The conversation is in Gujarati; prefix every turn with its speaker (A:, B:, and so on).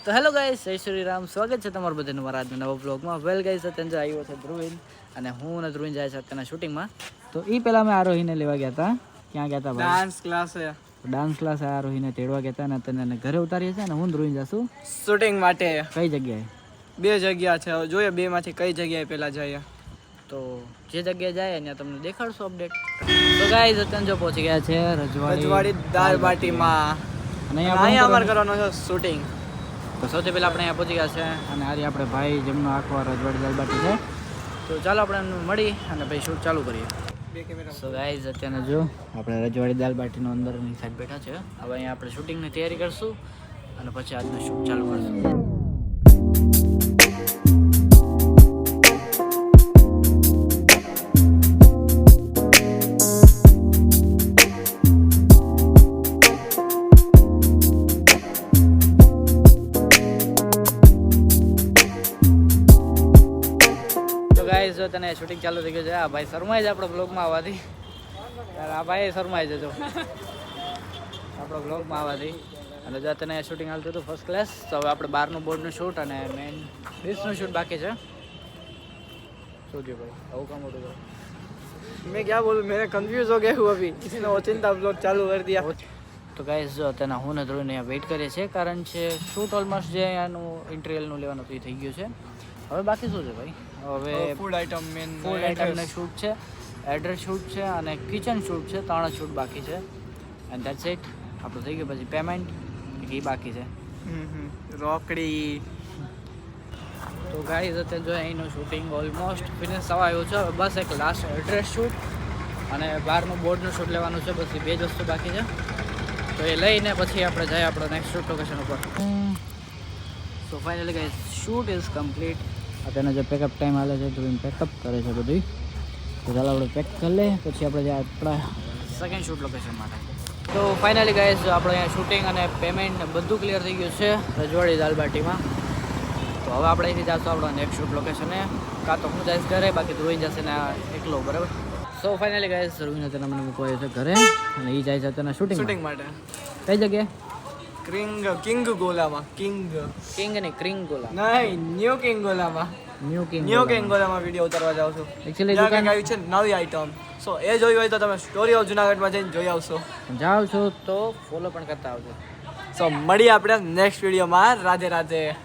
A: તો હેલો ગાઈસ, જય શ્રી રામ. સ્વાગત છે તમારું બધાનું મારા આજના નવા બ્લોગમાં. વેલ ગાઈસ, અત્યારે આવ્યો છે ધ્રુવીન અને હું અને ધ્રુવીન જાય છે અત્યારના શૂટિંગમાં. તો એ પહેલાં અમે આરોહીને લેવા ગયા હતા. ક્યાં ગયા હતા ભાઈ? ડાન્સ ક્લાસે આરોહીને તેડવા ગયા હતા અને અત્યારે ઘરે ઉતારીએ છીએ અને હું ધ્રુવીન જશું
B: શૂટિંગ માટે.
A: કઈ જગ્યાએ?
B: બે જગ્યા છે, જોઈએ બે માંથી કઈ જગ્યાએ પહેલા જઈએ.
A: તો જે જગ્યાએ જાય ત્યાં તમને દેખાડશું અપડેટ. તો ગાઈસ, અત્યારે જો પહોંચી ગયા છે
B: રજવાડી દાળ બાટીમાં
A: અને
B: અહીંયા અમારે કરવાનો છે શૂટિંગ.
A: તો સૌથી પહેલાં આપણે અહીંયા પહોંચી ગયા છે અને આજે આપણે ભાઈ જેમનો આખો રજવાડી દાળ બાટી છે. તો ચાલો આપણે મળી અને પછી શૂટ ચાલુ કરીએ. સો ગાઈઝ, અત્યારે જો આપણે રજવાડી દાળ બાટીનો અંદરની સાઈડ બેઠા છે. હવે અહીંયા આપણે શૂટિંગની તૈયારી કરશું અને પછી આજનું શૂટ ચાલુ કરશું. જો તને શૂટિંગ ચાલુ થઈ ગયું છે. આ ભાઈ શરમાય છે આપણો બ્લોગમાં આવવાથી. આ ભાઈ શરમાય છે જો આપણો બ્લોગમાં આવવાથી. અને જો તને શૂટિંગ હાલતું હતું ફર્સ્ટ ક્લાસ. તો હવે આપણે બહારનું બોર્ડનું શૂટ અને મેઇન ડિશનું શૂટ બાકી છે. શું થયું ભાઈ, આવું કામ મોટું કરો?
B: मैं क्या बोलूं, मैंने कंफ्यूज हो गया हूँ अभी, किसी ने ओचिंता ब्लॉग चालू कर दिया.
A: તો ગાઈઝ, જો અત્યારે હું ને ધ્રુવીને અહીંયા વેઇટ કરીએ છીએ, કારણ છે શૂટ ઓલમોસ્ટ જે અહીંયાનું ઇન્ટરવ્યુનું લેવાનું હતું એ થઈ ગયું છે. હવે બાકી શું છે ભાઈ? હવે
B: ફૂડ આઈટમ મેન
A: ફૂડ આઈટમને શૂટ છે, એડ્રેસ શૂટ છે અને કિચન શૂટ છે. 3 શૂટ બાકી છે એન્ડ ધેટ્સ ઇટ. આપણું થઈ ગયું. પછી પેમેન્ટ એ બાકી છે.
B: રોકડી.
A: તો ગાઈઝ, અત્યારે જો અહીંનું શૂટિંગ ઓલમોસ્ટ ફિનિશ થવા આવ્યું છે. હવે બસ એક લાસ્ટ એડ્રેસ શૂટ અને બહારનું બોર્ડનું શૂટ લેવાનું છે. પછી 2 જ વસ્તુ બાકી છે. તો એ લઈને પછી આપણે જઈએ આપણો નેક્સ્ટ શૂટ લોકેશન ઉપર. So finally guys, shoot is complete. અત્યારનો જે પેકઅપ ટાઈમ હાલે છે, ધ્રુવીન પેકઅપ કરે છે બધું. તો ચાલો આપણે પેક કરી લઈએ, પછી આપણે જાય આપણા સેકન્ડ શૂટ લોકેશન માટે. તો ફાઇનલી ગાઈઝ, આપણે અહીંયા શૂટિંગ અને પેમેન્ટ બધું ક્લિયર થઈ ગયું છે રજવાડી દાળ બાટીમાં. તો હવે આપણે અહીંથી જઈશું આપણા નેક્સ્ટ શૂટ લોકેશને. કાં તો હું જઈશ ઘરે, બાકી ધ્રુવીન જશે ને એકલો, બરાબર? સો ફાઇનલી ગાઈઝ, ધ્રુવીન અત્યારે મને મૂકવા આવ્યો છે ઘરે અને એ જાય છે અત્યારના શૂટિંગ
B: માટે.
A: કઈ જગ્યાએ?
B: કિંગ ગોલામાં. કિંગ
A: નહીં, ક્રિંગ ગોલા
B: નહીં, ન્યૂ કિંગ ગોલામાં. ન્યૂ કિંગ ગોલામાં વિડીયો ઉતારવા જાઉં છું.
A: એકચ્યુઅલી
B: દુકાન આવી છે નવી આઈટમ. સો એ જોયું હોય તો તમે સ્ટોરી ઓફ જુનાગઢમાં જઈને જોઈ આવશો.
A: જાઓ છો તો ફોલો પણ કરતા આવજો.
B: સો મળીએ આપણે નેક્સ્ટ વિડીયોમાં. રાધે રાધે.